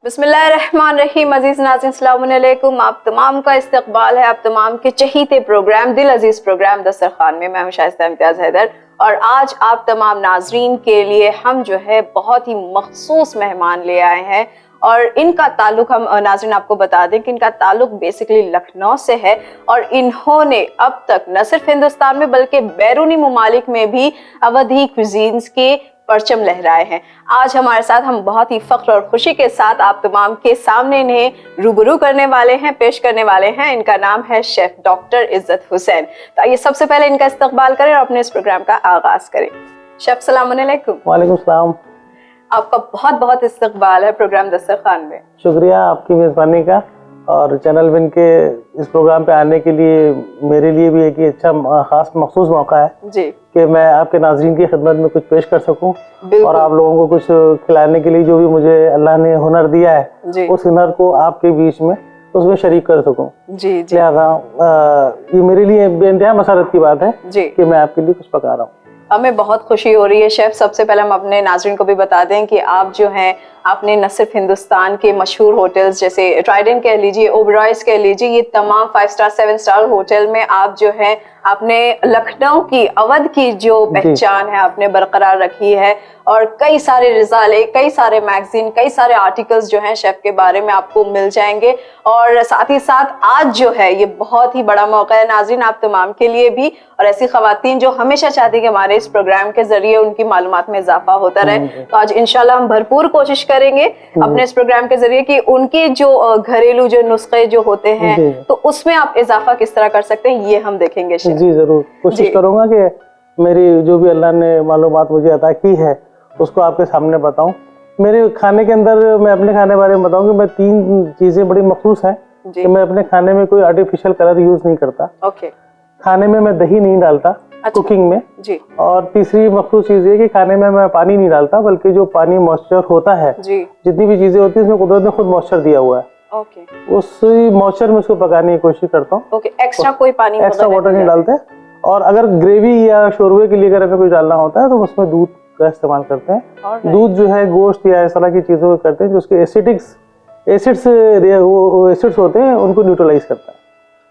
बिस्मिल्लाहिर्रहमानिर्रहीम। अजीज नाज़रीन, अस्सलाम वालेकुम। आप तमाम का इस्तकबाल है, आप तमाम के चहीते प्रोग्राम दिल अजीज प्रोग्राम दस्तरखान में। मैं हूं शाइस्ता इम्तियाज़ हैदर और आज आप तमाम नाजरीन के लिए हम जो है बहुत ही मखसूस मेहमान ले आए हैं और इनका ताल्लुक हम नाज़रीन आपको बता दें कि इनका ताल्लुक बेसिकली लखनऊ से है और इन्होंने अब तक न सिर्फ हिंदुस्तान में बल्कि बैरूनी ममालिक में भी अवधी क्विजीन्स के परचम लहराए हैं। आज हमारे साथ हम बहुत ही फख्र और खुशी के साथ आप तमाम के सामने इन्हें रूबरू करने वाले हैं, पेश करने वाले हैं। इनका नाम है शेफ डॉक्टर इज्जत हुसैन। तो आइए सबसे पहले इनका इस्तकबाल करें और अपने इस प्रोग्राम का आगाज करें। शेफ सलाम अलैकुम। वालेकुम सलाम। आपका बहुत बहुत इस्तकबाल है प्रोग्राम दस्तरखान में। शुक्रिया आपकी मेज़बानी का और चैनल विन के इस प्रोग्राम पे आने के लिए मेरे लिए भी एक अच्छा खास मखसूस मौका है जी कि मैं आपके नाजरीन की खिदमत में कुछ पेश कर सकूं और आप लोगों को कुछ खिलाने के लिए जो भी मुझे अल्लाह ने हुनर दिया है उस हुनर को आपके बीच में उसमें शरीक कर सकूं। जी जी। ये मेरे लिए बेइंतहा मसरत की बात है कि मैं आपके लिए कुछ पका रहा हूँ। हमें बहुत खुशी हो रही है शेफ। सबसे पहले हम अपने नाज़रीन को भी बता दें कि आप जो हैं आपने न सिर्फ हिंदुस्तान के मशहूर होटल्स जैसे ट्राइडेंट कह लीजिए, ओबरॉयज कह लीजिए, ये तमाम 5 स्टार 7 स्टार होटल में आप जो है आपने लखनऊ की, अवध की जो पहचान है आपने बरकरार रखी है और कई सारे रिजाले, कई सारे मैगजीन, कई सारे आर्टिकल्स जो हैं शेफ के बारे में आपको मिल जाएंगे। और साथ ही साथ आज जो है ये बहुत ही बड़ा मौका है नाज़रीन आप तमाम के लिए भी और ऐसी खवातीन जो हमेशा चाहती है कि हमारे इस प्रोग्राम के जरिए उनकी मालूमात में इजाफा होता रहे। तो आज इंशाल्लाह हम भरपूर कोशिश करेंगे अपने इस प्रोग्राम के जरिए कि उनके जो घरेलू जो नुस्खे जो होते हैं तो उसमें आप इजाफा किस तरह कर सकते हैं ये हम देखेंगे। जी जरूर कोशिश करूंगा कि मेरी जो भी अल्लाह ने मालूमात मुझे अता की है उसको आपके सामने बताऊं। मेरे खाने के अंदर मैं अपने खाने बारे में बताऊं कि मैं 3 चीजें बड़ी मखसूस हैं कि मैं अपने खाने में कोई आर्टिफिशियल कलर यूज नहीं करता। खाने में मैं दही नहीं डालता कुकिंग में जी। और तीसरी मखसूस चीज ये कि खाने में मैं पानी नहीं डालता बल्कि जो पानी मॉइस्चर होता है जी। जितनी भी चीजें होती है उसमें कुदरत ने खुद मॉइस्चर दिया हुआ है। उसी मॉइस्चर में उसको पकाने की कोशिश करता हूँ। एक्स्ट्रा कोई पानी, एक्स्ट्रा वाटर नहीं डालते। और अगर ग्रेवी या शोरबे के लिए अगर हमें कुछ डालना होता है तो उसमें दूध का इस्तेमाल करते हैं। दूध जो है गोश्त या इस तरह की चीजों को करते हैं जो उसके एसिड्स होते हैं उनको न्यूट्रलाइज करता है,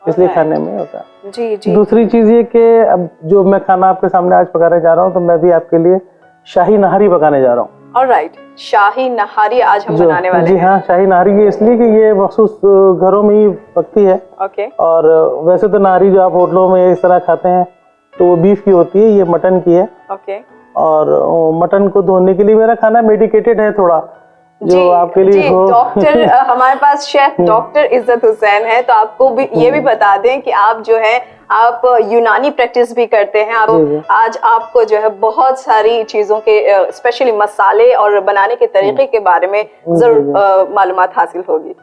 इसलिए खाने में होता है। जी जी। दूसरी चीज ये कि अब जो मैं खाना आपके सामने आज पकाने जा रहा हूँ तो मैं भी आपके लिए शाही नहारी पकाने जा रहा हूँ। ऑलराइट, शाही नहारी आज हम बनाने वाले हैं। जी हाँ, शाही नहारी ये इसलिए कि ये मखसूस घरों में ही पकती है। और वैसे तो नहारी जो आप होटलों में इस तरह खाते हैं तो वो बीफ की होती है, ये मटन की है। और मटन को धोने के लिए मेरा खाना मेडिकेटेड है थोड़ा जो आपके लिए डॉक्टर हमारे पास शेफ डॉक्टर इज्जत हुसैन है तो आपको भी ये भी बता दें कि आप जो है आप यूनानी प्रैक्टिस भी करते हैं। आज आपको जो है बहुत सारी चीजों के स्पेशली मसाले और बनाने के तरीके के बारे में जरूर मालूमात हासिल होगी।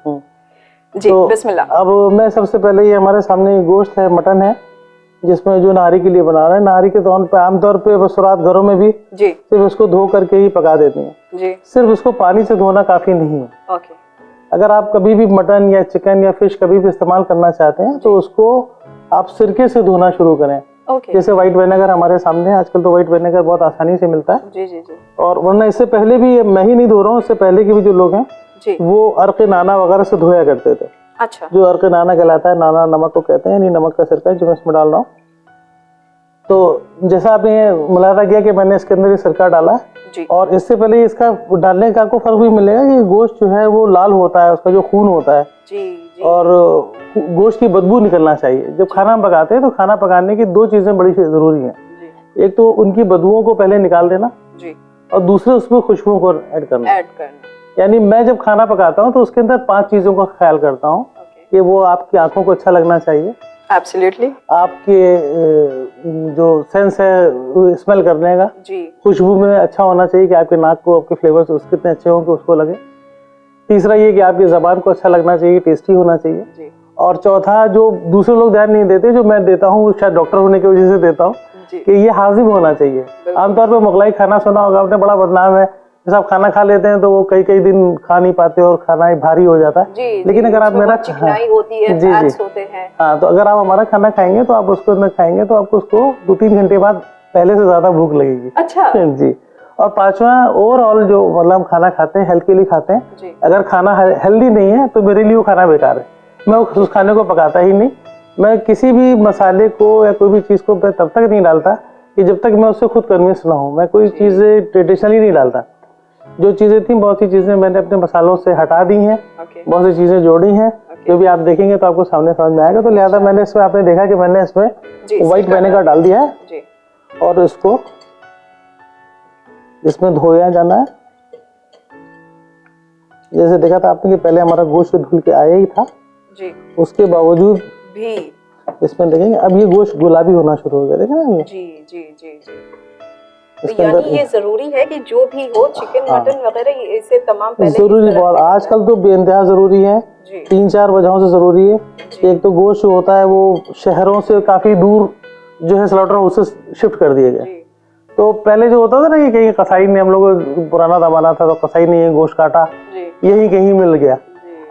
जी तो बिस्मिल्लाह। अब मैं सबसे पहले ये हमारे सामने गोश्त है, मटन है जिसमें जो नहारी के लिए बना रहे हैं। नहारी के तौर पे आमतौर पे बसरात घरों में भी जी सिर्फ उसको धो करके ही पका देते हैं जी। सिर्फ उसको पानी से धोना काफी नहीं है। अगर आप कभी भी मटन या चिकन या फिश कभी भी इस्तेमाल करना चाहते हैं तो उसको आप सिरके से धोना शुरू करें। जैसे व्हाइट विनेगर हमारे सामने है, आजकल तो व्हाइट विनेगर बहुत आसानी से मिलता है जी जी जी। और वरना इससे पहले भी मैं ही नहीं धो रहा हूँ, इससे पहले के भी जो लोग हैं वो अर्क नाना वगैरह से धोया करते थे। अच्छा। जो अर्क नाना कहलाता है, नाना नमक को कहते हैं, नमक का सिरका जो मैं इसमें डाल रहा हूँ। तो जैसा आपने मुलाहाजा किया कि मैंने इसके अंदर ये सिरका डाला जी। और इससे पहले इसका डालने का आपको फर्क भी मिलेगा कि गोश्त जो है वो लाल होता है, उसका जो खून होता है जी, जी। और गोश्त की बदबू निकलना चाहिए। जब खाना पकाते हैं तो खाना पकाने की 2 चीजें बड़ी जरूरी हैं। एक तो उनकी बदबुओं को पहले निकाल देना जी। और दूसरे उसमें खुशबुओं को ऐड करना। यानी मैं जब खाना पकाता हूँ तो उसके अंदर 5 चीजों का ख्याल करता हूँ कि वो आपकी आंखों को अच्छा लगना चाहिए। एब्सोल्युटली। आपके जो सेंस है स्मेल करने का जी, खुशबू में अच्छा होना चाहिए कि आपके नाक को आपके फ्लेवर्स उसके कितने अच्छे हों कि उसको लगे। तीसरा ये कि आपकी जबान को अच्छा लगना चाहिए, टेस्टी होना चाहिए जी। और चौथा जो दूसरे लोग ध्यान नहीं देते, जो मैं देता हूँ शायद डॉक्टर होने की वजह से देता हूँ कि ये हाजिम होना चाहिए। आमतौर पर मुगलाई खाना सुना होगा आपने, बड़ा बदनाम है। जैसे आप खाना खा लेते हैं तो वो कई दिन खा नहीं पाते और खाना भारी हो जाता है। लेकिन अगर आप मेरा चिकनाई होती है, फैट्स होते हैं। हाँ, तो अगर आप हमारा खाना खाएंगे तो आप उसको खाएंगे तो आपको उसको 2-3 घंटे बाद पहले से ज्यादा भूख लगेगी। अच्छा जी। और पांचवा ओवरऑल जो मतलब खाना खाते हैं हेल्थ के लिए खाते हैं, अगर खाना हेल्दी नहीं है तो मेरे लिए वो खाना बेकार है। मैं उस खाने को पकाता ही नहीं। मैं किसी भी मसाले को या कोई भी चीज़ को तब तक नहीं डालता कि जब तक मैं उससे खुद कन्विंस ना हूँ। मैं कोई चीज़ें ट्रेडिशनली नहीं डालता। जो चीज़ें थी बहुत सी चीज़ें मैंने अपने मसालों से हटा दी हैं, बहुत सी चीज़ें जोड़ी हैं, जो भी आप देखेंगे तो आपको सामने समझ में आएगा। तो लिहाजा मैंने इसमें, आपने देखा कि मैंने इसमें व्हाइट विनेगर डाल दिया है और इसको इसमें धोया जाना है। जैसे देखा था आपने कि पहले हमारा गोश्त धुल के आया ही था जी, उसके बावजूद भी इसमें देखेंगे अब ये गोश्त गुलाबी होना शुरू हो गया। देखें ना जी जी जी जी। तो यानी ये जरूरी है कि जो भी हो चिकन मटन वगैरह इसे तमाम पहले जरूरी, बहुत आजकल तो बेइंतहा जरूरी है। 3-4 वजहों से जरूरी है। एक तो गोश्त जो होता है वो शहरों से काफी दूर जो है स्लॉटर हाउस से शिफ्ट कर दिए गए। तो पहले जो होता था ना कि कहीं कसाई ने, हम लोग पुराना जमाना था तो कसाई ने गोश्त काटा, यही कहीं मिल गया।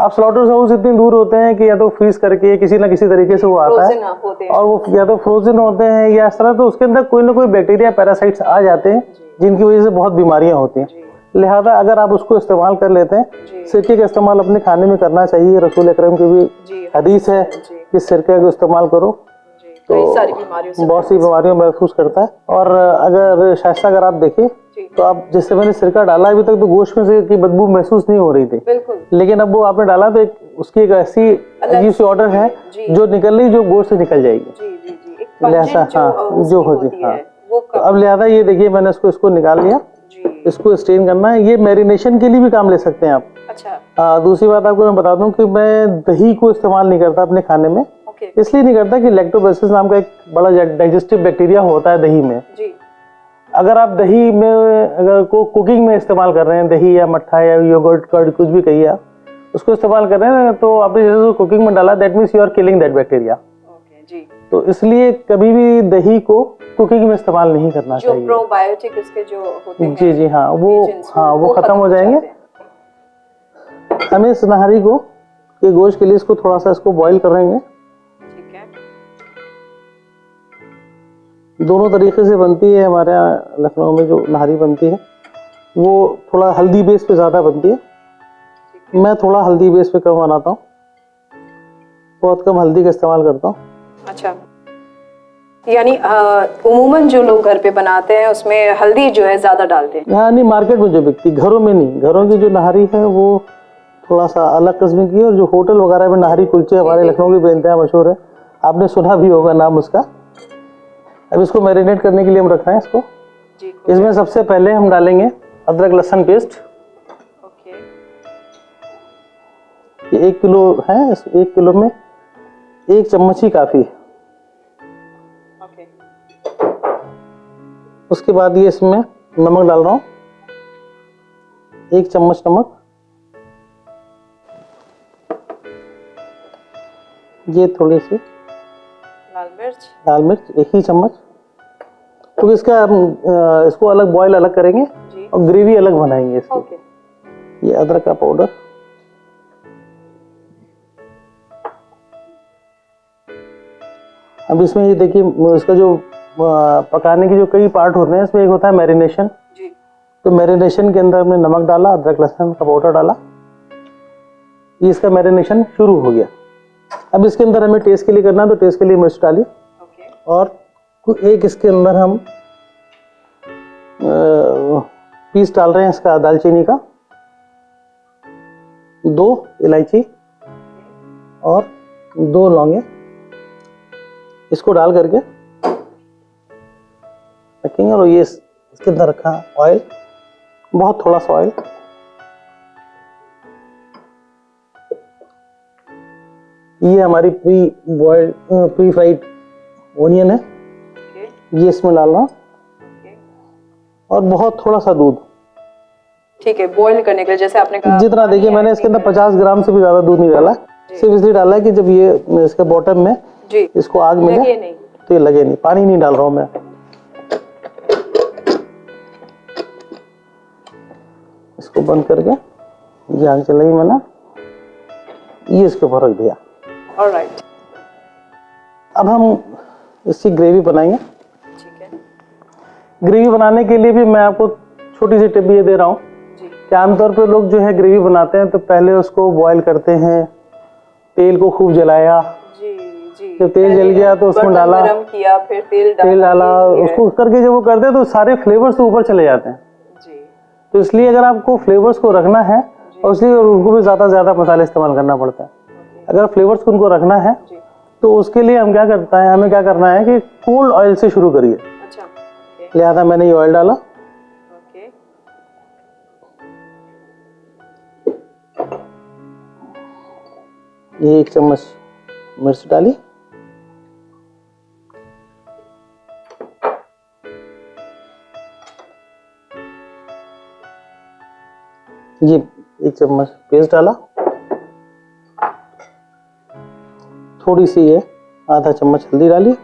अब स्लॉटर हाउस इतनी दूर होते हैं कि या तो फ्रीज करके किसी ना किसी तरीके से वो आता है और वो या तो फ्रोजन होते हैं या इस तरह, तो उसके अंदर कोई ना कोई बैक्टीरिया पैरासाइट्स आ जाते हैं जिनकी वजह से बहुत बीमारियां होती हैं। लिहाजा अगर आप उसको इस्तेमाल कर लेते हैं, सिरके का इस्तेमाल अपने खाने में करना चाहिए। रसूल अकरम की भी हदीस है कि सिरके का इस्तेमाल करो तो बहुत सी बीमारियों में महफूज करता है। और अगर शायस्ता अगर आप देखें तो आप जैसे मैंने सिरका डाला अभी तक तो गोश्त में से की बदबू महसूस नहीं हो रही थी, लेकिन अब वो आपने डाला तो उसकी एक ऐसी अजीब सी ऑर्डर है जो निकल रही, जो गोश्त से निकल जाएगी। लिहाजा हाँ जो होती हाँ, तो अब लिहाजा ये देखिए मैंने इसको निकाल लिया। इसको स्टेन करना है। ये मैरिनेशन के लिए भी काम ले सकते हैं आप। अच्छा। दूसरी बात आपको मैं बता दूं कि मैं दही को इस्तेमाल नहीं करता अपने खाने में। इसलिए नहीं करता कि लैक्टोबैसिलस नाम का एक बड़ा डाइजेस्टिव बैक्टीरिया होता है दही में जी। अगर आप दही में अगर को कुकिंग में इस्तेमाल कर रहे हैं, दही या मट्ठा या योगर्ट कर्ड कुछ भी कहिए आप, उसको इस्तेमाल कर रहे हैं तो आपने जैसे कुकिंग में डाला that means you are killing that bacteria. जी। तो इसलिए कभी भी दही को कुकिंग में इस्तेमाल नहीं करना चाहिए। जो प्रोबायोटिक इसके जो होते हैं जी हाँ वो खत्म हो जाएंगे। हमें इस नहारी को के गोश्त के लिए इसको थोड़ा सा इसको बॉईल करेंगे। ठीक है। दोनों तरीके से बनती है हमारे यहाँ लखनऊ में जो नहारी बनती है वो थोड़ा हल्दी बेस पे ज़्यादा बनती है। मैं थोड़ा हल्दी बेस पे कम बनाता हूँ, बहुत कम हल्दी का इस्तेमाल करता हूँ। अच्छा, यानी उमूमन जो लोग घर पे बनाते हैं उसमें हल्दी जो है ज़्यादा डालते हैं। हाँ नहीं, मार्केट में जो बिकती, घरों में नहीं। घरों की जो नहारी है वो थोड़ा सा अलग किस्म की है। और जो होटल वगैरह में नहारी कुलचे हमारे लखनऊ की बेइंतहा मशहूर है, आपने सुना भी होगा नाम उसका। अब इसको मैरिनेट करने के लिए हम रख रहे हैं इसको। इसमें सबसे पहले हम डालेंगे अदरक लहसुन पेस्ट। ये 1 किलो है, 1 किलो में 1 चम्मच ही काफ़ी है। उसके बाद ये इसमें नमक डाल रहा हूँ, 1 चम्मच नमक। ये थोड़ी सी लाल मिर्च 1 ही चम्मच, क्योंकि इसको अलग बॉईल अलग करेंगे और ग्रेवी अलग बनाएंगे इसकी। ये अदरक का पाउडर, अब इसमें ये देखिए इसका जो पकाने के जो कई पार्ट होते हैं, इसमें एक होता है मैरिनेशन। तो मैरिनेशन के अंदर हमने नमक डाला, अदरक लहसुन का पाउडर डाला, ये इसका मैरिनेशन शुरू हो गया। अब इसके अंदर हमें टेस्ट के लिए करना है तो टेस्ट के लिए मिर्च डाली और एक इसके अंदर हम पीस डाल रहे हैं इसका दालचीनी का, 2 इलायची और 2 लौंगे। इसको डाल करके रखेंगे और ये इसके अंदर रखा ऑयल, बहुत थोड़ा सा ऑयल। ये हमारी प्री फ्राइड ओनियन है, ये इसमें डालना और बहुत थोड़ा सा दूध। ठीक है, बॉईल करने के लिए जैसे आपने कहा जितना, देखिए मैंने इसके अंदर 50 ग्राम से भी ज्यादा दूध नहीं डाला, सिर्फ इसलिए डाला है कि जब ये इसके बॉटम में इसको आग मिले तो ये लगे नहीं। पानी नहीं डाल रहा हूं मैं। इसको बंद करके ये आग चलाई मैंने, ये इसके ऊपर रख दिया। ऑलराइट, अब हम इसकी ग्रेवी बनाएंगे। ठीक है। ग्रेवी बनाने के लिए भी मैं आपको छोटी सी टिप ये दे रहा हूँ कि आमतौर पे लोग जो है ग्रेवी बनाते हैं तो पहले उसको बॉईल करते हैं, तेल को खूब जलाया, जब तेल जल गया तो उसमें डाला, गरम किया, फिर तेल डाला, उसको करके जब वो करते हैं तो सारे फ्लेवर्स तो ऊपर चले जाते हैं जी। तो इसलिए अगर आपको फ्लेवर्स को रखना है और इसलिए उनको भी ज्यादा मसाले इस्तेमाल करना पड़ता है। अगर फ्लेवर्स को उनको रखना है तो उसके लिए हमें क्या करना है कि कोल्ड ऑयल से शुरू करिए। लिहाजा मैंने ये ऑयल डाला, ये 1 चम्मच मिर्च डाली, ये 1 चम्मच पेस्ट डाला, थोड़ी सी ये आधा चम्मच हल्दी डाली,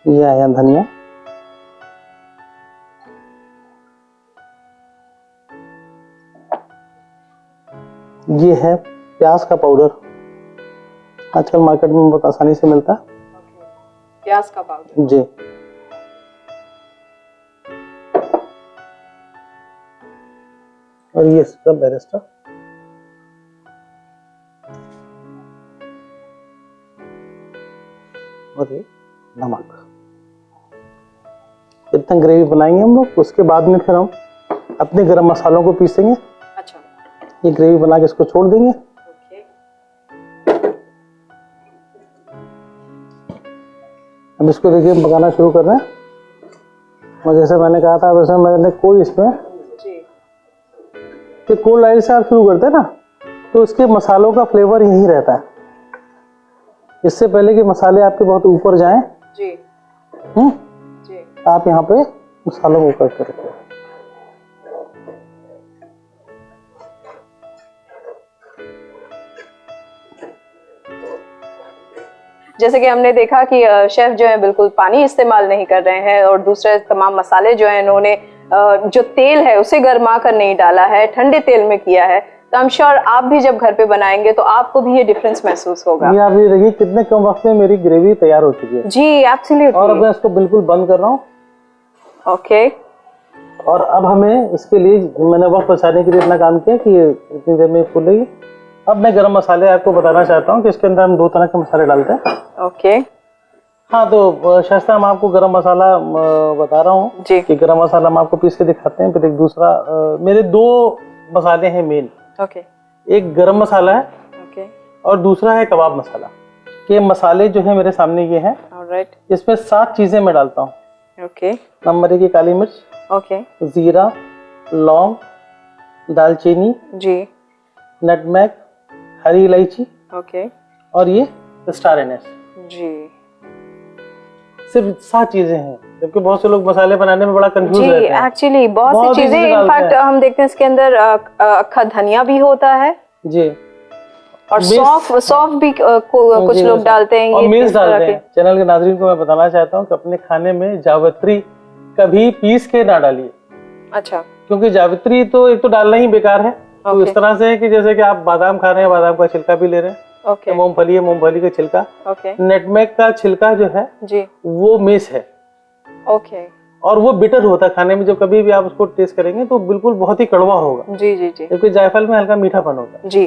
ये आया धनिया, ये है प्याज का पाउडर, आजकल मार्केट में बहुत आसानी से मिलता है। प्याज का पाउडर जी। और ये इसका बेरेस्टा, और ये नमक। इतना ग्रेवी बनाएंगे हम लोग, उसके बाद में फिर हम अपने गरम मसालों को पीसेंगे। अच्छा। ये ग्रेवी बना के इसको छोड़ देंगे। अब इसको देखिए हम पकाना शुरू कर रहे हैं, और जैसे मैंने कहा था वैसे मैंने कोई इसमें कि कोल्ड ऑयल से आप शुरू करते हैं ना तो उसके मसालों का फ्लेवर यही रहता है। इससे पहले कि मसाले आपके बहुत ऊपर जाएं जी, जी, आप यहाँ पे मसालों को ऊपर करते हैं। जैसे कि हमने देखा कि शेफ जो है बिल्कुल पानी इस्तेमाल नहीं कर रहे हैं और दूसरे तमाम मसाले जो है इन्होंने जो तेल है उसे गर्मा कर नहीं डाला है, ठंडे तेल में किया है। तो आई एम श्योर आप भी जब घर पे बनाएंगे तो आपको भी ये डिफरेंस महसूस होगा। ये आप ये देखिए कितने कम वक्त में मेरी ग्रेवी तैयार हो चुकी है। जी एब्सोल्युटली। और अब मैं इसको बिल्कुल बंद कर रहा हूँ। ओके। और अब हमें इसके लिए मैंने वक्त बचाने के लिए इतना काम किया कि ये इतनी देर में फूलेगी। अब मैं गरम मसाले आपको बताना चाहता हूँ कि इसके अंदर हम 2 तरह के मसाले डालते हैं। ओके। हाँ तो शास्त्रा हम आपको गरम मसाला बता रहा हूँ कि गरम मसाला हम आपको पीस के दिखाते हैं। फिर एक दूसरा मेरे 2 मसाले हैं मेन। ओके। एक गरम मसाला है और दूसरा है कबाब मसाला। ये मसाले जो है मेरे सामने ये हैं। ऑलराइट। इसमें 7 चीजें मैं डालता हूँ। ओके। नंबर 1 काली मिर्च, ओके, जीरा, लौंग, दालचीनी जी, नटमेग, हरी इलायची, ओके, और ये स्टार एनिस जी। सिर्फ 7 चीजें हैं, जबकि बहुत से लोग मसाले बनाने में बड़ा कंफ्यूज रहते हैं। एक्चुअली बहुत सी चीजें, इनफैक्ट हम देखते हैं इसके अंदर अक्खा धनिया भी होता है जी, और सौंफ भी कुछ लोग डालते हैं, और मिर्च डालते हैं। चैनल के नाज़रीन को मैं बताना चाहता हूँ कि अपने खाने में जावित्री कभी पीस के ना डालिए। अच्छा। क्योंकि जावित्री तो एक तो डालना ही बेकार है। तो इस तरह से है कि जैसे कि आप बादाम खा रहे हैं, बादाम का छिलका भी ले रहे हैं। ओके। मूंगफली है, मूंगफली का छिलका। ओके। नटमेग का छिलका जो है जी, वो मेस है। ओके। और वो बिटर होता है खाने में, जब कभी भी आप उसको टेस्ट करेंगे तो बिल्कुल बहुत ही कड़वा होगा। जी जी जी। क्योंकि जायफल में हल्का मीठापन होता है जी।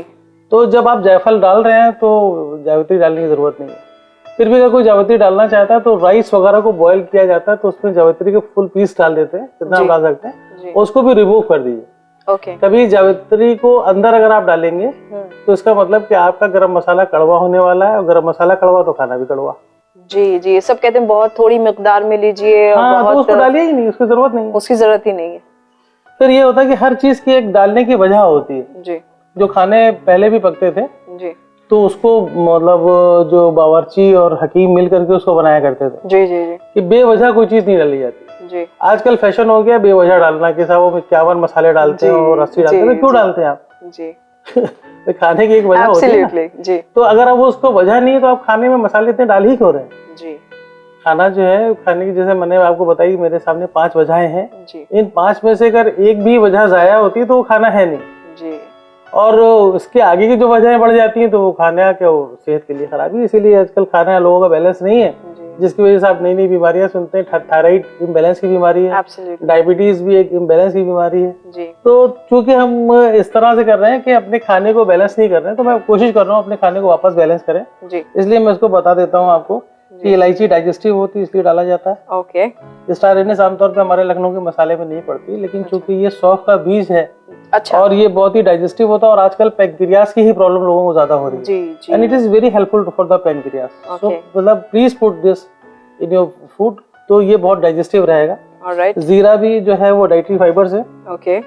तो जब आप जायफल डाल रहे हैं तो जावित्री डालने की जरूरत नहीं है। फिर भी अगर कोई जावित्री डालना चाहता है तो राइस वगैरह को बॉईल किया जाता है तो उसमें जावित्री के फुल पीस डाल देते हैं, जितना आप डाल सकते हैं, उसको भी रिमूव कर दीजिए। ओके। कभी जावित्री को अंदर अगर आप डालेंगे तो इसका मतलब कि आपका गरम मसाला कड़वा होने वाला है, और गरम मसाला कड़वा तो खाना भी कड़वा। जी जी, सब कहते हैं बहुत थोड़ी मिकदार में लीजिए। हाँ, तो उसको डालिए ही नहीं, उसकी जरूरत नहीं है, उसकी जरूरत ही नहीं है। फिर ये होता है कि हर चीज की एक डालने की वजह होती है जी। जो खाने पहले भी पकते थे जी, तो उसको मतलब जो बावर्ची और हकीम मिल करके उसको बनाया करते थे जी जी जी, कि बेवजह कोई चीज नहीं डाली जाती जी। आजकल फैशन हो गया बेवजह डालना, कि साहब वो 51 मसाले डालते हैं और 80 डालते हैं। क्यों डालते हैं आप जी? तो खाने की एक वजह होती है ना जी। तो अगर अब उसको वजह नहीं है तो आप खाने में मसाले इतने डाल ही क्यों रहे हैं जी? खाना जो है खाने की, जैसे मैंने आपको बताई, मेरे सामने 5 वजहें हैं जी। इन 5 में से अगर एक भी वजह जाया होती तो वो खाना है नहीं जी। और इसके आगे की जो वजहें बढ़ जाती हैं तो वो खाना क्या वो सेहत के लिए खराबी है। इसीलिए आजकल खाना लोगों का बैलेंस नहीं है, जिसकी वजह से आप नई नई बीमारियां सुनते हैं। थायराइड इम्बैलेंस की बीमारी है, डायबिटीज भी एक इम्बैलेंस की बीमारी है जी। तो चूंकि हम इस तरह से कर रहे हैं कि अपने खाने को बैलेंस नहीं कर रहे हैं, तो मैं कोशिश कर रहा हूँ अपने खाने को वापस बैलेंस करें जी। इसलिए मैं इसको बता देता हूँ आपको कि इलायची डाइजेस्टिव होती है, इसलिए डाला जाता है। ओके। स्टार एनिस आमतौर पे हमारे लखनऊ के मसाले में नहीं पड़ती, लेकिन चूंकि ये सौंफ का बीज है और ये बहुत ही डाइजेस्टिव होता है, और आजकल पैंक्रियास की ही प्रॉब्लम लोगों को ज्यादा हो रही है, and it is very helpful for the pancreas. So मतलब please put this in your food, तो ये बहुत डाइजेस्टिव रहेगा। जीरा भी जो है वो डाइटरी फाइबर्स है, ओके,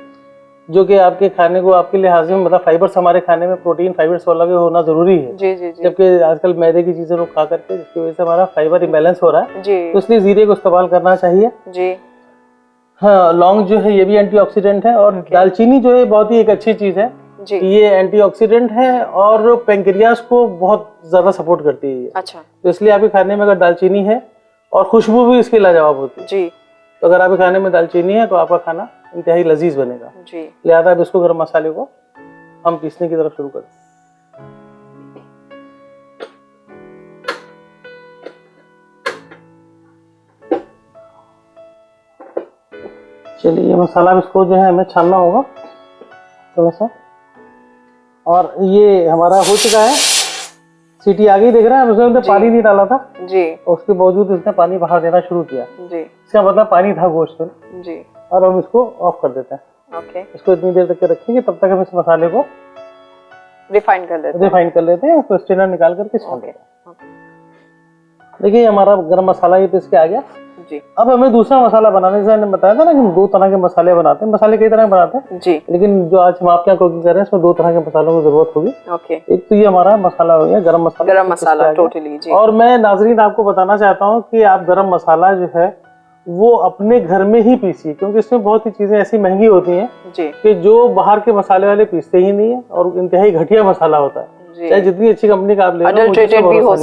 जो कि आपके खाने को आपके लिहाज में मतलब फाइबर्स, हमारे खाने में प्रोटीन फाइबर्स वाला भी होना जरूरी है जी जी जी। जबकि आजकल मैदे की चीजें लोग खा करके, जिसकी वजह से हमारा फाइबर इम्बैलेंस हो रहा है जी। तो इसलिए जीरे को इस्तेमाल करना चाहिए जी। हाँ, लौंग जो है ये भी एंटीऑक्सीडेंट है, और दालचीनी जो है बहुत ही एक अच्छी चीज है जी। ये एंटीऑक्सीडेंट है और पैंक्रियास को बहुत ज्यादा सपोर्ट करती है। अच्छा, तो इसलिए आपके खाने में अगर दालचीनी है, और खुशबू भी इसकी लाजवाब होती है जी, तो अगर आपके खाने में दालचीनी है तो आपका खाना इंतहाई लजीज बनेगा जी। लिहाजा अब इसको गरम मसाले को हम पीसने की तरफ शुरू करते हैं। चलिए, ये मसाला इसको जो है हमें छानना होगा थोड़ा सा, और ये हमारा हो चुका है। सीटी आ गई, देख रहे हैं, उसने पानी नहीं डाला था जी, उसके बावजूद इसने पानी बाहर देना शुरू किया जी। इसका मतलब पानी था गोश्त में जी। और हम इसको ऑफ कर देते हैं। ओके, इसको इतनी देर तक रखेंगे, तब तक हम इस मसाले को रिफाइन कर लेते हैं। तो स्ट्रेनर निकाल करके छान लेते हैं। देखिए, हमारा गरम मसाला ये पीस के आ गया जी। अब हमें दूसरा मसाला बनाने से मैंने बताया था ना कि हम दो तरह के मसाले बनाते हैं। मसाले कई तरह के बनाते हैं जी, लेकिन जो आज हम आपके यहाँ कुकिंग कर रहे हैं इसमें दो तरह के मसालों की जरूरत होगी। ओके, एक तो ये हमारा मसाला हो गया गरम मसाला टोटली जी। और मैं नाजरीन आपको बताना चाहता हूँ कि आप गरम मसाला जो है वो अपने घर में ही पीसिए, क्योंकि इसमें बहुत सी चीजें ऐसी महंगी होती हैं कि जो बाहर के मसाले वाले पीसते ही नहीं है, और इंतहाई घटिया मसाला होता है। चाहे जितनी अच्छी कंपनी का आप ले लो,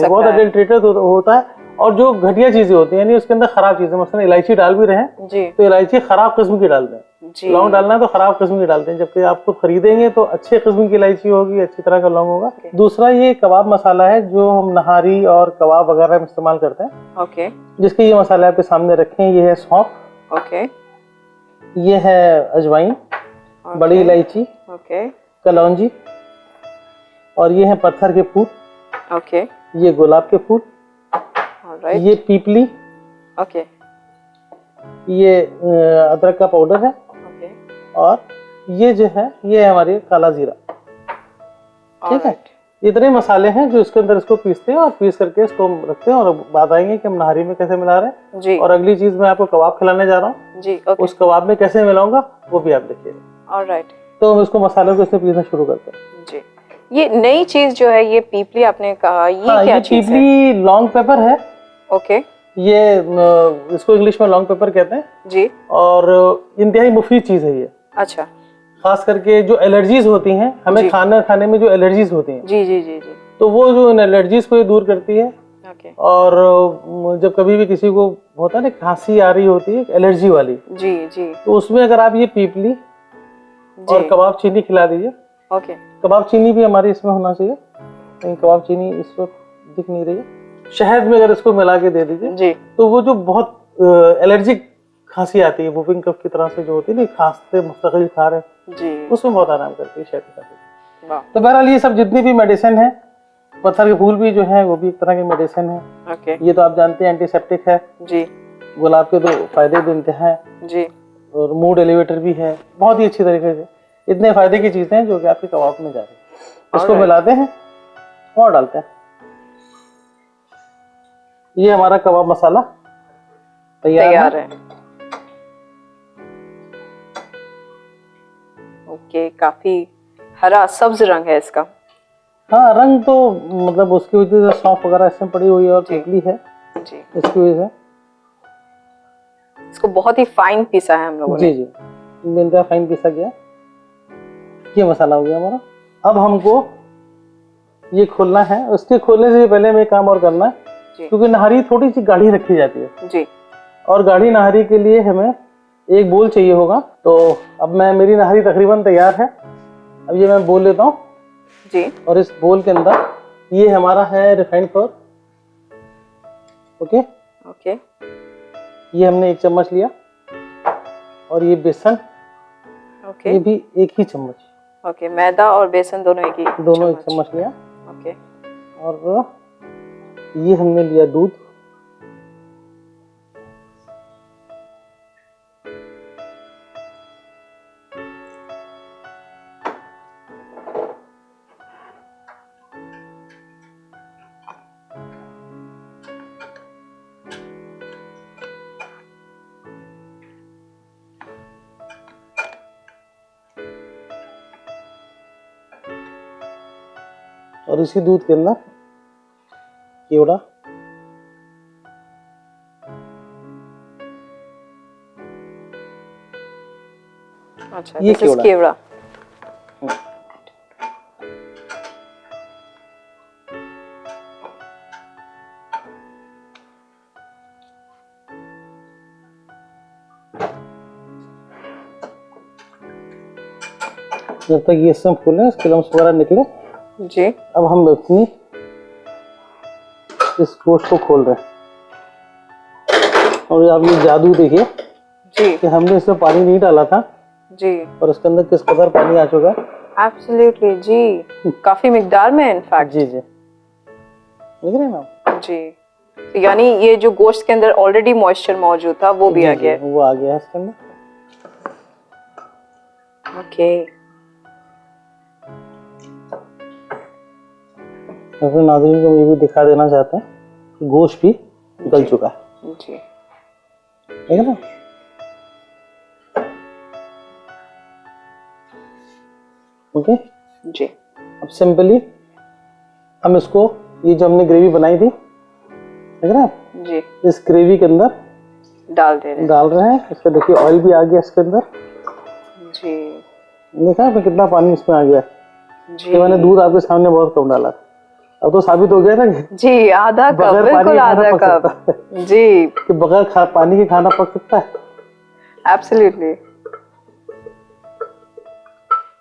बहुत अडल्ट्रेटेड होता है, और जो घटिया चीजें होती है, यानी उसके अंदर खराब चीजें, मतलब इलायची डाल भी रहे तो इलायची खराब किस्म की डालते हैं। लौंग डालना है तो खराब किस्म की डालते हैं, जबकि आप खुद खरीदेंगे तो अच्छे किस्म की इलायची होगी, अच्छी तरह का लौंग होगा। दूसरा ये कबाब मसाला है जो हम नहारी और कबाब वगैरह में इस्तेमाल करते हैं। ओके, जिसके ये मसाले आपके सामने रखे हैं। ये है सौंफ, ओके, ये है अजवाइन, बड़ी इलायची, ओके, कलौंजी, और ये है पत्थर के फूल, ओके, ये गुलाब के फूल, ये पीपली, ओके, ये अदरक का पाउडर है, ओके, और ये जो है ये हमारी काला जीरा। ठीक है, इतने मसाले हैं जो इसके अंदर इसको पीसते हैं, और पीस करके इसको रखते हैं, और बात आएंगे कि हम नहारी में कैसे मिला रहे हैं जी। और अगली चीज मैं आपको कबाब खिलाने जा रहा हूँ जी। ओके, उस कबाब में कैसे मिलाऊंगा वो भी आप देखिएगा। ऑलराइट, तो हम इसको मसालों को इसमें पीसना शुरू करते हैं जी। ये नई चीज जो है ये पीपली आपने कहा, ये क्या चीज है? पीपली लॉन्ग पेपर है। ओके, ये इसको इंग्लिश में लॉन्ग पेपर कहते हैं जी, और इंतहाई मुफीद चीज है ये। अच्छा, खास करके जो एलर्जीज होती हैं, हमें खाना खाने में जो एलर्जीज होती हैं जी जी जी जी, तो वो जो इन एलर्जीज को ये दूर करती है। ओके, और जब कभी भी किसी को होता है ना खांसी आ रही होती है एलर्जी वाली जी जी, तो उसमें अगर आप ये पीपली और कबाब चीनी खिला दीजिए। ओके, कबाब चीनी भी हमारी इसमें होना चाहिए, लेकिन कबाब चीनी इस वक्त दिख नहीं रही है। शहद में अगर इसको मिला के दे दीजिए जी, तो वो जो बहुत एलर्जिक खांसी आती है, वूफिंग कफ की तरह से जो होती है ना, खांसते मुस्तकिल खा रहे जी, उसमें बहुत आराम करती है शहद की खांसी। तो बहरहाल ये सब जितनी भी मेडिसिन है, पत्थर के फूल भी जो है वो भी एक तरह की मेडिसिन है। ओके, ये तो आप जानते हैं एंटीसेप्टिक है जी। गुलाब के तो फायदे भी इंतहा है जी, और मूड एलिवेटर भी है, बहुत ही अच्छी तरीके से। इतने फायदे की चीजें हैं जो कि आपके कबाब में जा रही है। इसको मिलाते हैं और डालते हैं। ये हमारा कबाब मसाला तैयार है। ओके, काफी हरा सब्ज रंग है इसका। हाँ, रंग तो मतलब उसकी वजह से सौंफ वगैरह इसमें पड़ी हुई है और पीपली है जी, इसकी वजह से इसको बहुत ही फाइन पीसा है हम लोगों ने। जी जी, बिल्कुल फाइन पीसा गया। ये मसाला हो गया हमारा। अब हमको ये खोलना है। उसके खोलने से पहले हमें काम और करना है, क्योंकि नहारी थोड़ी सी गाढ़ी रखी जाती है जी, और गाढ़ी नहारी के लिए हमें एक बोल चाहिए होगा। तो अब मेरी नहारी तकरीबन तैयार है। अब ये मैं बोल लेता हूँ जी। और इस बोल के अंदर ये हमारा है रिफाइंड फ्लोर। ओके ओके, ये हमने 1 चम्मच लिया और ये बेसन ओके, ये भी 1 ही चम्मच। ओके, मैदा और बेसन दोनों एक ही दोनों 1 चम्मच लिया। ओके, और ये हमने लिया दूध, और इसी दूध के अंदर केवड़ा, अच्छा, ये केवड़ा। जब तक ये सब फूले, इसके लम्स वगैरह निकले जी। अब हम अपनी इस गोश्त को खोल रहे हैं। और आप ये जादू देखिए जी कि हमने इसमें पानी नहीं डाला था जी, और इसके अंदर किस कदर पानी आ चुका है। एब्सोल्युटली जी, काफी मिकदार में इनफैक्ट। जी जी, देख रहे हैं ना जी, तो यानी ये जो गोश्त के अंदर ऑलरेडी मॉइस्चर मौजूद था वो भी आ गया है। वो आ गया है इसके अंदर। ओके, अपने नाज़रीन को ये भी दिखा देना चाहते हैं कि गोश्त भी गल चुका है। जी, ठीक है ना। ओके जी, अब सिंपली हम इसको, ये जो हमने ग्रेवी बनाई थी, देख रहे हैं, जी, इस ग्रेवी के अंदर डाल रहे हैं। इसका देखिए ऑयल भी आ गया इसके अंदर। जी, देखा है कितना पानी इसमें आ गया। जी, मैंने दूध आपके सामने बहुत कम डाला, अब तो साबित हो गया ना जी, आधा कप, बिल्कुल आधा कप। जी, कि बगैर पानी के खाना पक सकता है। एब्सोल्युटली।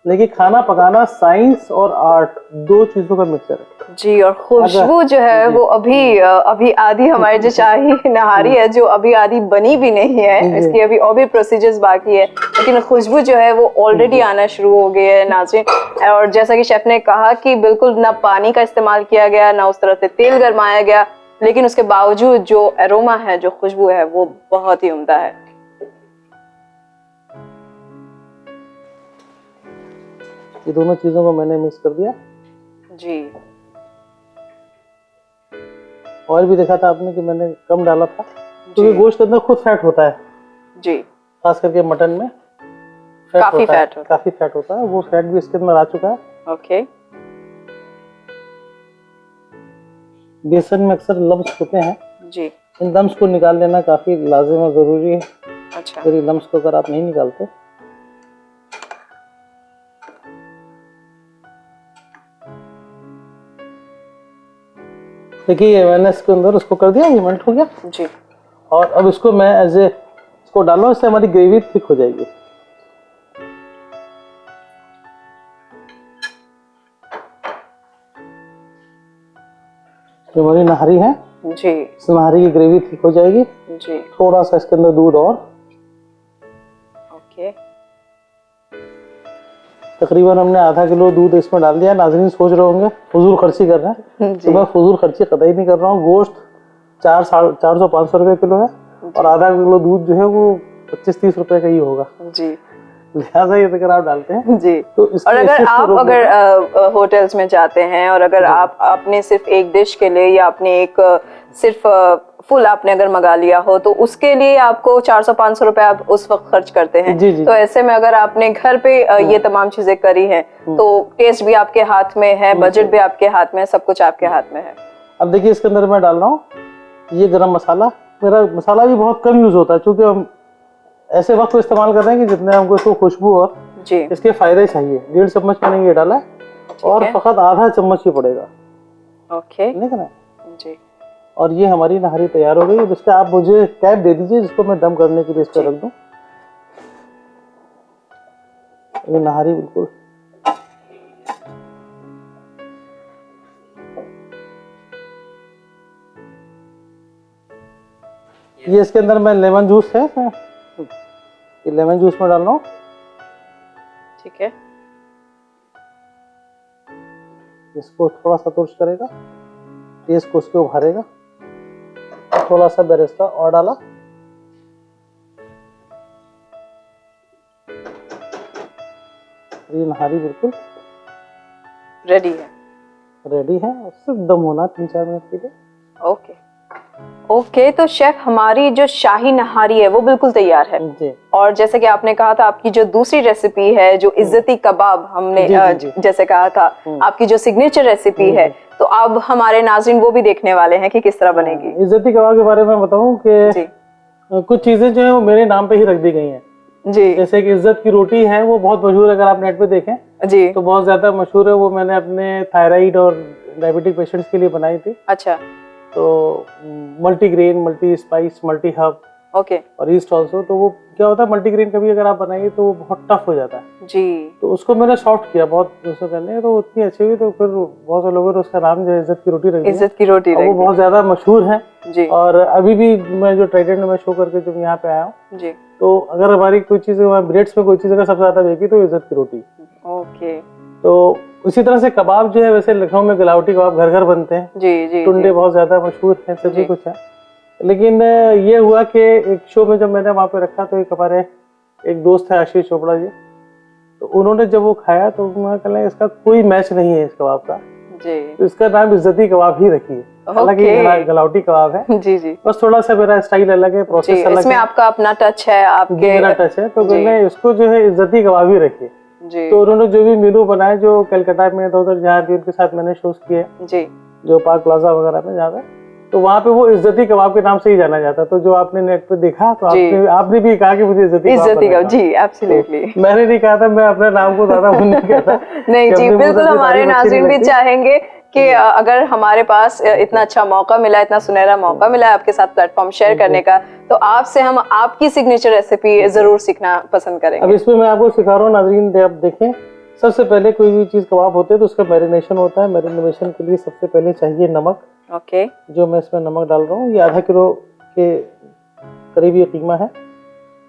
लेकिन खाना पकाना साइंस और आर्ट, 2 चीजों का मिक्सचर है। जी, और खुशबू जो है वो अभी आधी हमारी जो शाही नहारी है जो अभी आधी बनी भी नहीं है, इसकी अभी और भी प्रोसीजर्स बाकी है, लेकिन खुशबू जो है वो ऑलरेडी आना शुरू हो गई है नाज़रीन। और जैसा कि शेफ ने कहा कि बिल्कुल ना पानी का इस्तेमाल किया गया, ना उस तरह से तेल गरमाया गया, लेकिन उसके बावजूद जो एरोमा है, जो खुशबू है, वो बहुत ही उम्दा है। ये दोनों चीजों को मैंने मिक्स कर दिया। जी, ऑयल भी देखा था आपने कि मैंने कम डाला था, क्योंकि गोश्त के अंदर खुद फैट होता है। जी, खास करके मटन में काफी फैट होता है। वो फैट भी इसके अंदर आ चुका है। ओके, बेसन में अक्सर लम्स होते हैं जी, इन लम्स को निकाल लेना काफी लाजिम और जरूरी है। अच्छा, अगर लम्स को अगर आप नहीं निकालते, देखिए मैंने इसके अंदर उसको कर दिया, ये मेल्ट हो गया जी। और अब इसको मैं इसको डालूं, इससे हमारी ग्रेवी थिक हो जाएगी। जो हमारी नहारी है जी, इस नहारी की ग्रेवी थिक हो जाएगी जी। थोड़ा सा इसके अंदर दूध और, ओके, तकरीबन हमने आधा किलो दूध इसमें डाल दिया। नाज़रीन सोच रहे होंगे फजूल खर्ची कर रहे हैं, तो मैं फजूल खर्ची कतई नहीं कर रहा हूँ। गोश्त 400-500 रुपए किलो है और आधा किलो दूध जो है वो 25-30 रुपए का ही होगा जी, लिहाजा ये अगर आप डालते हैं जी। तो और अगर आप होटल्स में जाते हैं और अगर आप आपने सिर्फ एक डिश के लिए या आपने एक सिर्फ फुल आपने अगर मंगा लिया हो तो उसके लिए आपको 400-500 रुपए आप उस वक्त खर्च करते हैं। जी, जी। तो ऐसे में अगर आपने घर पे ये तमाम चीजें करी हैं तो टेस्ट भी आपके हाथ में है, बजट भी आपके हाथ में है, सब कुछ आपके हाथ में है। अब देखिए इसके अंदर मैं डाल रहा हूँ ये गरम मसाला। मेरा मसाला भी बहुत कम यूज होता है, क्योंकि हम ऐसे वक्त को इस्तेमाल कर रहे हैं कि जितने हमको इसको खुशबू और जी इसके फायदे चाहिए। 1.5 चम्मच मैंने ये डाला और फकत आधा चम्मच ही पड़ेगा। ओके, ठीक है ना जी। और ये हमारी नहारी तैयार हो गई। अब इसका आप मुझे कैप दे दीजिए जिसको मैं दम करने के लिए इस पर रख दूं। ये नहारी बिल्कुल ये इसके अंदर मैं लेमन जूस है, ये लेमन जूस में डाल रहा हूँ। ठीक है, इसको थोड़ा सा तुर्श करेगा, टेस्ट को उसको उभारेगा। थोड़ा सा बेरेस्ता और डाला। ये नहारी बिल्कुल रेडी है। रेडी है, सिर्फ दम होना 3-4 मिनट के लिए। ओके ओके, तो शेफ हमारी जो शाही नहारी है वो बिल्कुल तैयार है जी। और जैसे कि आपने कहा था आपकी जो दूसरी रेसिपी है जो इज्जती कबाब हमने जी। जैसे कहा था आपकी जो सिग्नेचर रेसिपी है, तो अब हमारे नाज़रीन वो भी देखने वाले हैं कि किस तरह बनेगी। इज्जती कबाब के बारे में बताऊं कि कुछ चीजें जो है वो मेरे नाम पे ही रख दी गई हैं जी। जैसे कि इज्जत की रोटी है, वो बहुत मशहूर है, अगर आप नेट पे देखें जी तो बहुत ज्यादा मशहूर है। वो मैंने अपने थायराइड और डायबिटिक पेशेंट्स के लिए बनाई थी। अच्छा। तो multigrain, multi spice, multi herb okay और ईस्ट ऑल्सो। तो वो क्या होता है, मल्टीग्रेन कभी अगर आप बनाइए तो वो बहुत टफ हो जाता है जी। तो उसको मैंने सॉफ्ट किया बहुत दूसरे करने, तो उतनी अच्छी हुई। तो फिर बहुत से लोगों ने उसका नाम जो है इज्जत की रोटी रख दिया। इज्जत की रोटी वो बहुत ज्यादा मशहूर है जी। और अभी भी मैं जो ट्राइडेंट में शो करके जब यहाँ पे आया हूँ जी, तो अगर हमारी कोई चीज ब्रेड्स में कोई चीज अगर सबसे ज्यादा बेची तो इज्जत की रोटी। ओके। तो उसी तरह से कबाब जो है, वैसे लखनऊ में गलावटी कबाब घर घर बनते हैं जी। टुंडे बहुत ज्यादा मशहूर है, सभी कुछ है। लेकिन ये हुआ कि एक शो में जब मैंने वहाँ पे रखा तो एक हमारे एक दोस्त है आशीष चोपड़ा जी, तो उन्होंने जब वो खाया तो उन्होंने कहा इसका कोई मैच नहीं है इस कबाब का जी, तो इसका नाम इज्जती कबाब ही रखिए। हालांकि गलावटी कबाब है जी जी, बस थोड़ा सा मेरा स्टाइल अलग है, प्रोसेस अलग है, इसमें आपका अपना टच है, आपके मेरा टच है, तो मैंने इसको जो है इज्जती कबाब ही रखिए जी। तो उन्होंने जो भी मेनू बनाए जो कलकत्ता में उधर जहाँ भी उनके साथ मैंने शोज किए जी, जो पार्क प्लाजा वगैरह में जहाँ, तो वहाँ पे वो इज्जती कबाब के नाम से ही जाना जाता। तो जो आपने नेट पे देखा तो आपने भी कहा कि मुझे इज्जती कबाब जी, एब्सोल्युटली। तो मैंने नहीं कहा था, मैं अपने नाम को ज्यादा नहीं कहता नहीं जी, बिल्कुल हमारे नाज़रीन भी चाहेंगे कि अगर हमारे पास इतना अच्छा मौका मिला, इतना सुनहरा मौका मिला आपके साथ प्लेटफॉर्म शेयर करने का, तो आपसे हम आपकी सिग्नेचर रेसिपी जरूर सीखना पसंद करेंगे। अब इसमें मैं आपको सिखा रहा हूँ नाज़रीन, आप देखें। सबसे पहले कोई भी चीज कबाब होते हैं तो उसका मैरिनेशन होता है। मैरिनेशन के लिए सबसे पहले चाहिए नमक। ओके जो मैं इसमें नमक डाल रहा हूँ, ये आधा किलो के करीब ये कीमा है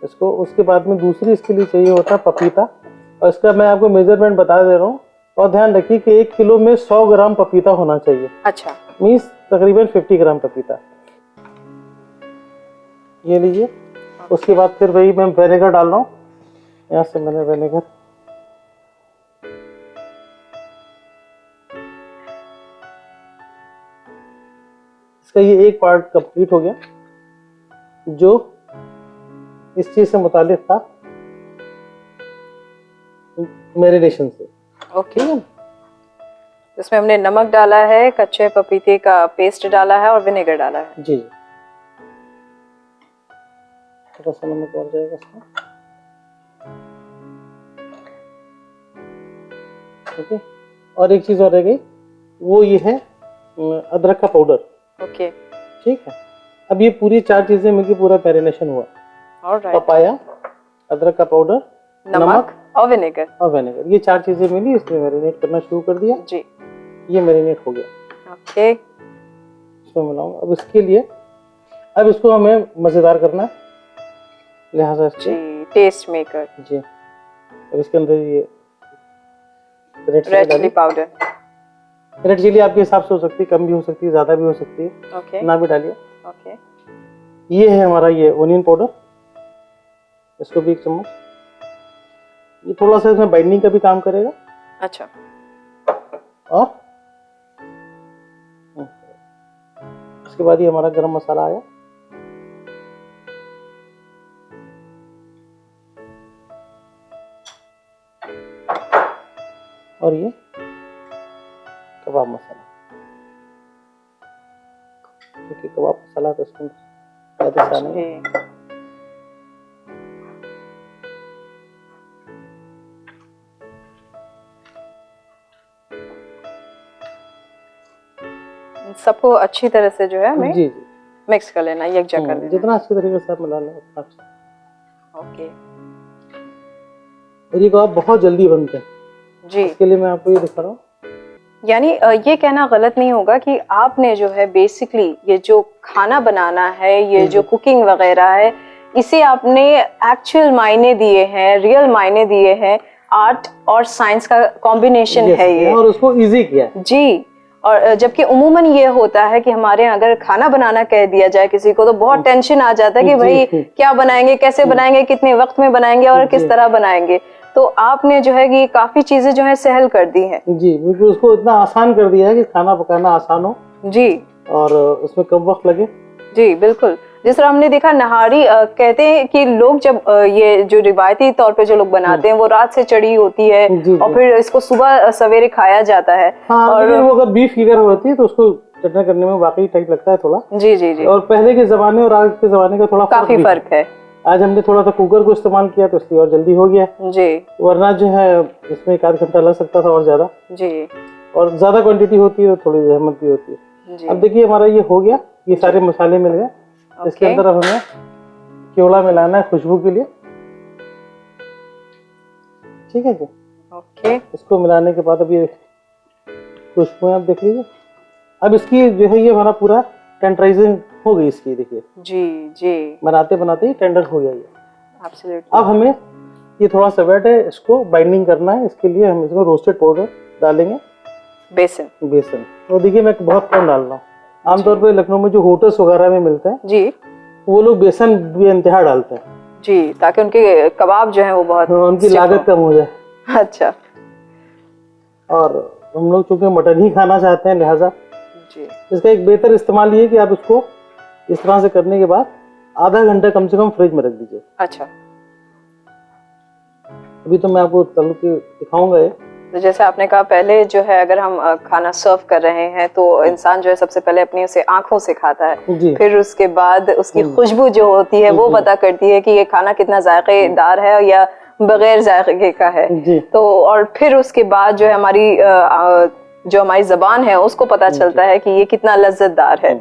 इसको। उसके बाद में दूसरी इसके लिए चाहिए होता है पपीता, और इसका मैं आपको मेजरमेंट बता दे रहा हूँ। और ध्यान रखिए कि 1 किलो में 100 ग्राम पपीता होना चाहिए। अच्छा, मीन्स तकरीबन 50 ग्राम पपीता ये लीजिए। उसके बाद फिर वही मैं विनेगर डाल रहा हूँ, यहाँ से मैंने विनेगर इसका ये एक पार्ट कंप्लीट हो गया जो इस चीज से मुतालिक था मैरिनेशन से। ओके, इसमें हमने नमक डाला है, कच्चे पपीते का पेस्ट डाला है और विनेगर डाला है जी। थोड़ा सा नमक और जाएगा इसमें। ओके, और एक चीज और रह गई, वो ये है अदरक का पाउडर। ओके ठीक है, अब ये पूरी 4 चीजें मिलकर पूरा मैरिनेशन हुआ। ऑलराइट, पपाया, अदरक का पाउडर, नमक और विनेगर, ये 4 चीजें मिली, इसमें मैरिनेट करना शुरू कर दिया जी। ये मैरिनेट हो गया। ओके, इसमें मिलाऊंगा। अब इसके लिए अब इसको हमें मजेदार करना है, लिहाजा जी टेस्ट मेकर जी। अब इसके अंदर ये red chilli powder, red chilli आपके हिसाब से हो सकती है, कम भी हो सकती है, ज्यादा भी हो सकती है। ओके, ना भी डालिए। ओके, ये है हमारा ये ओनियन पाउडर, इसको भी 1 चम्मच। ये थोड़ा सा इसमें बाइंडिंग का भी काम करेगा। अच्छा, और इसके बाद ये हमारा गरम मसाला आया, और ये कबाब मसाला, क्योंकि कबाब मसाला तो इसमें ज्यादा सा नहीं। सबको अच्छी तरह से जो है हमें जी जी मिक्स कर लेना, यकजा कर लेना, जितना अच्छी तरीके से आप मिला लें उतना अच्छा। ओके, और ये कबाब बहुत जल्दी बनते हैं जी। इसके लिए मैं आपको ये दिखा रहा हूँ। यानी ये कहना गलत नहीं होगा कि आपने जो है बेसिकली ये जो खाना बनाना है, ये जो कुकिंग वगैरह है, इसे आपने एक्चुअल मायने दिए हैं, रियल मायने दिए हैं, आर्ट और साइंस का कॉम्बिनेशन है ये, और उसको इजी किया जी। और जबकि उमूमन ये होता है कि हमारे यहाँ अगर खाना बनाना कह दिया जाए किसी को तो बहुत टेंशन आ जाता है कि भाई क्या बनाएंगे, कैसे बनाएंगे, कितने वक्त में बनाएंगे और किस तरह बनाएंगे। तो आपने जो है कि काफी चीजें जो है सहल कर दी हैं। जी, बिल्कुल उसको इतना आसान कर दिया है कि खाना पकाना आसान हो जी, और उसमें कम वक्त लगे। जी बिल्कुल। जिस तरह हमने देखा नहारी कहते हैं कि लोग जब ये जो रिवायती तौर पे जो लोग बनाते हैं वो रात से चढ़ी होती है और फिर इसको सुबह सवेरे खाया जाता है। हाँ, और वो अगर बीफ फिगर होती है तो उसको चटना करने में वाकई टाइम लगता है थोड़ा। जी जी जी। और पहले के जमाने और आज के जमाने का थोड़ा काफी फर्क है। आज हमने थोड़ा सा कुकर को इस्तेमाल किया तो इसलिए और जल्दी हो गया जी, वरना जो है इसमें 1 आध घंटा लग सकता था और ज्यादा जी, और ज्यादा क्वांटिटी होती है तो थोड़ी जहमत भी होती है जी। अब देखिए हमारा ये हो गया, ये सारे मसाले मिल गए। इसके अंदर अब हमें केवड़ा मिलाना है खुशबू के लिए, ठीक है जी। ओके, इसको मिलाने के बाद अब ये खुशबू है, आप देख लीजिए। अब इसकी जो है ये हमारा पूरा टेंडराइजिंग हो गई इसकी, देखिए जी जी, बनाते बनाते ही टेंडर हो गया ये। एब्सोल्युटली। अब हमें ये थोड़ा सा वेट है, इसको बाइंडिंग करना है। इसके लिए हम इसमें रोस्टेड पाउडर डालेंगे, बेसन। तो देखिए मैं बहुत कम डाल रहा हूँ। आमतौर पे लखनऊ में जो होटल्स वगैरह में मिलते हैं जी, वो लोग बेसन बेइंतहा डालते हैं जी, ताकि उनके कबाब जो है वो बहुत उनकी लागत कम हो जाए। अच्छा। और हम लोग चूंकि मटन ही खाना चाहते हैं लिहाजा जी, इसका एक बेहतर इस्तेमाल ये कि आप इसको इस तरह से करने के बाद आधा घंटा कम से कम फ्रिज में रख दीजिए। अच्छा, अभी तो मैं आपको तल के दिखाऊंगा ये। तो जैसे आपने कहा पहले जो है अगर हम खाना सर्व कर रहे हैं तो इंसान जो है सबसे पहले अपनी उसे आंखों से खाता है, फिर उसके बाद उसकी खुशबू जो होती है वो पता करती है कि ये खाना कितना जायकेदार है या बगैर जायके का है। तो और फिर उसके बाद जो है हमारी जबान है उसको पता चलता है कि ये कितना लज्जतदार है।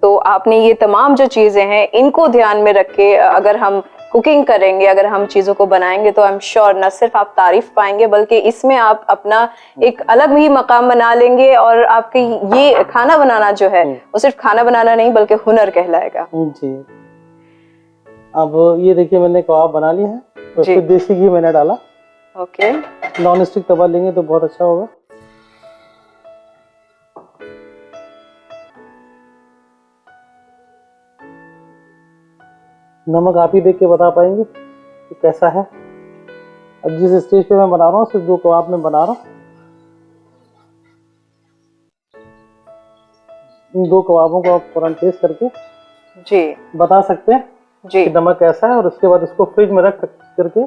तो आपने ये तमाम जो चीजें हैं इनको ध्यान में रख के अगर हम कुकिंग करेंगे, अगर हम चीजों को बनाएंगे तो आई एम श्योर न सिर्फ आप तारीफ पाएंगे बल्कि इसमें आप अपना एक अलग ही मकाम बना लेंगे और आपके ये खाना बनाना जो है वो सिर्फ खाना बनाना नहीं बल्कि हुनर कहलाएगा जी। अब ये देखिए मैंने कबाब बना लिया है, उसमें देसी घी मैंने डाला। ओके, नॉन स्टिक तवा लेंगे तो बहुत अच्छा होगा। नमक आप ही देख के बता पाएंगे कि कैसा है। अब जिस स्टेज पे मैं बना रहा हूँ सिर्फ 2 कबाब में बना रहा हूँ। इन 2 कबाबों को आप फौरन टेस्ट करके जी बता सकते हैं जी कि नमक कैसा है और उसके बाद इसको फ्रिज में रख करके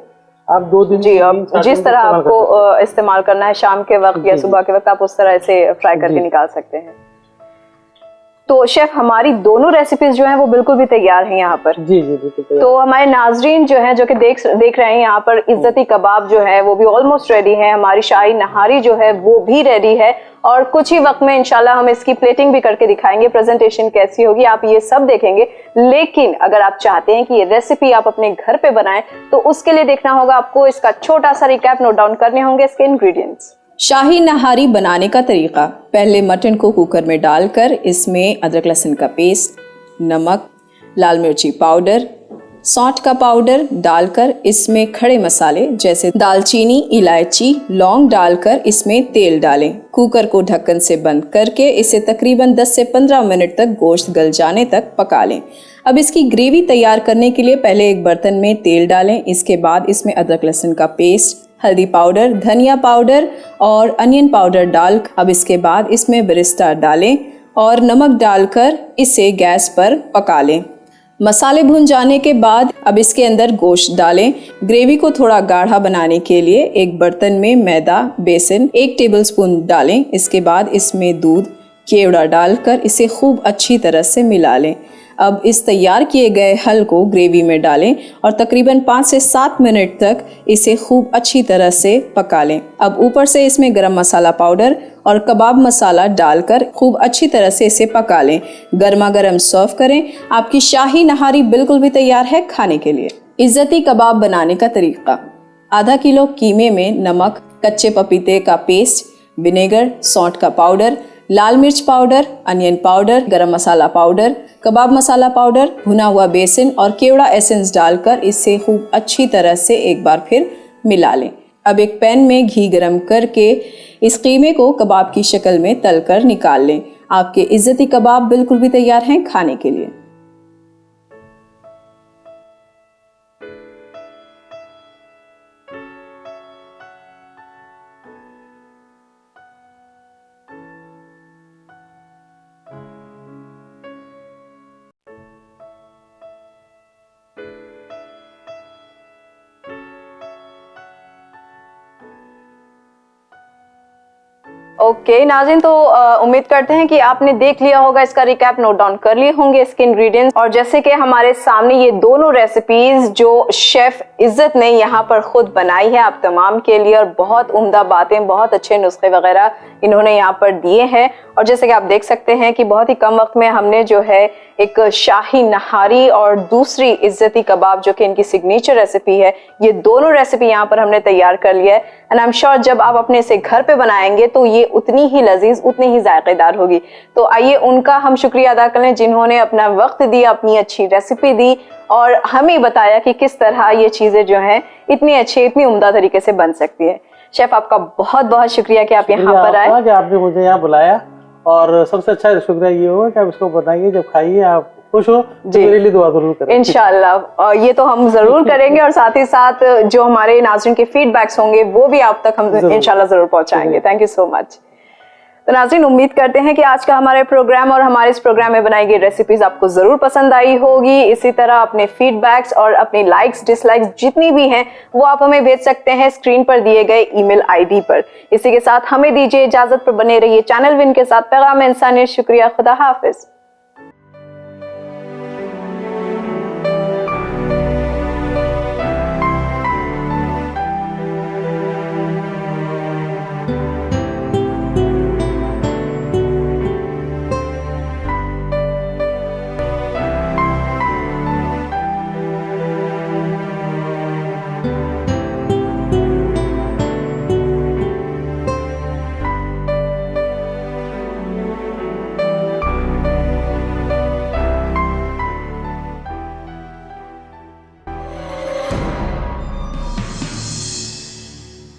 आप 2 दिन जी, अब जिस तरह आपको इस्तेमाल करना है शाम के वक्त या सुबह के वक्त आप उस तरह से फ्राई करके निकाल सकते हैं। तो शेफ हमारी दोनों रेसिपीज जो हैं वो बिल्कुल भी तैयार हैं यहाँ पर। जी जी बिल्कुल। तो हमारे नाजरीन जो हैं जो कि देख रहे हैं यहाँ पर इज्जती कबाब जो है वो भी ऑलमोस्ट रेडी है, हमारी शाही नहारी जो है वो भी रेडी है और कुछ ही वक्त में इंशाल्लाह हम इसकी प्लेटिंग भी करके दिखाएंगे, प्रेजेंटेशन कैसी होगी आप ये सब देखेंगे। लेकिन अगर आप चाहते हैं कि ये रेसिपी आप अपने घर पे बनाएं तो उसके लिए देखना होगा आपको इसका छोटा सा रिकैप नोट डाउन करने होंगे, इसके इंग्रेडिएंट्स। शाही नहारी बनाने का तरीका। पहले मटन को कुकर में डालकर इसमें अदरक लहसुन का पेस्ट, नमक, लाल मिर्ची पाउडर, सौंठ का पाउडर डालकर इसमें खड़े मसाले जैसे दालचीनी, इलायची, लौंग डालकर इसमें तेल डालें। कुकर को ढक्कन से बंद करके इसे तकरीबन 10 से 15 मिनट तक गोश्त गल जाने तक पका लें। अब इसकी ग्रेवी तैयार करने के लिए पहले एक बर्तन में तेल डालें, इसके बाद इसमें अदरक लहसुन का पेस्ट, हल्दी पाउडर, धनिया पाउडर और अनियन पाउडर डाल अब इसके बाद इसमें बेरिस्टा डालें और नमक डालकर इसे गैस पर पका लें। मसाले भुन जाने के बाद अब इसके अंदर गोश्त डालें। ग्रेवी को थोड़ा गाढ़ा बनाने के लिए एक बर्तन में मैदा, बेसन 1 टेबलस्पून डालें। इसके बाद इसमें दूध, केवड़ा डालकर इसे खूब अच्छी तरह से मिला लें। अब इस तैयार किए गए हल को ग्रेवी में डालें और तकरीबन 5 से 7 मिनट तक इसे खूब अच्छी तरह से पका लें। अब ऊपर से इसमें गरम मसाला पाउडर और कबाब मसाला डालकर खूब अच्छी तरह से इसे पका लें। गर्मा गर्म सर्व करें। आपकी शाही नहारी बिल्कुल भी तैयार है खाने के लिए। इज्जती कबाब बनाने का तरीका। आधा किलो कीमे में नमक, कच्चे पपीते का पेस्ट, विनेगर, सौंठ का पाउडर, लाल मिर्च पाउडर, अनियन पाउडर, गरम मसाला पाउडर, कबाब मसाला पाउडर, भुना हुआ बेसन और केवड़ा एसेंस डालकर इसे खूब अच्छी तरह से एक बार फिर मिला लें। अब एक पैन में घी गरम करके इस कीमे को कबाब की शक्ल में तलकर निकाल लें। आपके इज्जती कबाब बिल्कुल भी तैयार हैं खाने के लिए। ओके नाज़रीन, तो उम्मीद करते हैं कि आपने देख लिया होगा, इसका रिकैप नोट डाउन कर लिए होंगे इसके इंग्रेडिएंट्स। और जैसे कि हमारे सामने ये दोनों रेसिपीज जो शेफ इज्जत ने यहाँ पर खुद बनाई है आप तमाम के लिए, और बहुत उम्दा बातें, बहुत अच्छे नुस्खे वगैरह इन्होंने यहाँ पर दिए हैं। और जैसे कि आप देख सकते हैं कि बहुत ही कम वक्त में हमने जो है एक शाही नहारी और दूसरी इज्जती कबाब जो कि इनकी सिग्नेचर रेसिपी है, ये दोनों रेसिपी यहाँ पर हमने तैयार कर लिया है। एंड आई एम श्योर जब आप अपने से घर पे बनाएंगे तो ये उतनी ही लजीज, उतनी ही जायकेदार होगी। तो आइए उनका हम शुक्रिया अदा करें जिन्होंने अपना वक्त दिया, अपनी अच्छी रेसिपी दी और हमें बताया कि किस तरह ये चीजें जो हैं इतनी अच्छी, इतनी उम्दा तरीके से बन सकती है। शेफ आपका बहुत बहुत शुक्रिया कि आप यहाँ पर आए, कि आपने मुझे यहाँ बुलाया। और सबसे अच्छा शुक्रिया ये होगा कि आप इसको बनाइए, जब खाइए आप खुश हो तो मेरे लिए दुआ जरूर करें इंशाल्लाह। ये तो हम जरूर करेंगे और साथ ही साथ जो हमारे नाज़रीन के फीडबैक्स होंगे वो भी आप तक हम इंशाल्लाह जरूर पहुंचाएंगे। Thank you so much. तो नाज़रीन, उम्मीद करते हैं कि आज का हमारे प्रोग्राम और हमारे इस प्रोग्राम में बनाई गई रेसिपीज आपको जरूर पसंद आई होगी। इसी तरह अपने फीडबैक्स और अपनी लाइक्स डिसलाइक्स जितनी भी हैं वो आप हमें भेज सकते हैं स्क्रीन पर दिए गए ईमेल आईडी पर। इसी के साथ हमें दीजिए इजाजत, पर बने रहिए चैनल विन के साथ। पैगाम इंसानियत, शुक्रिया, खुदा हाफिज।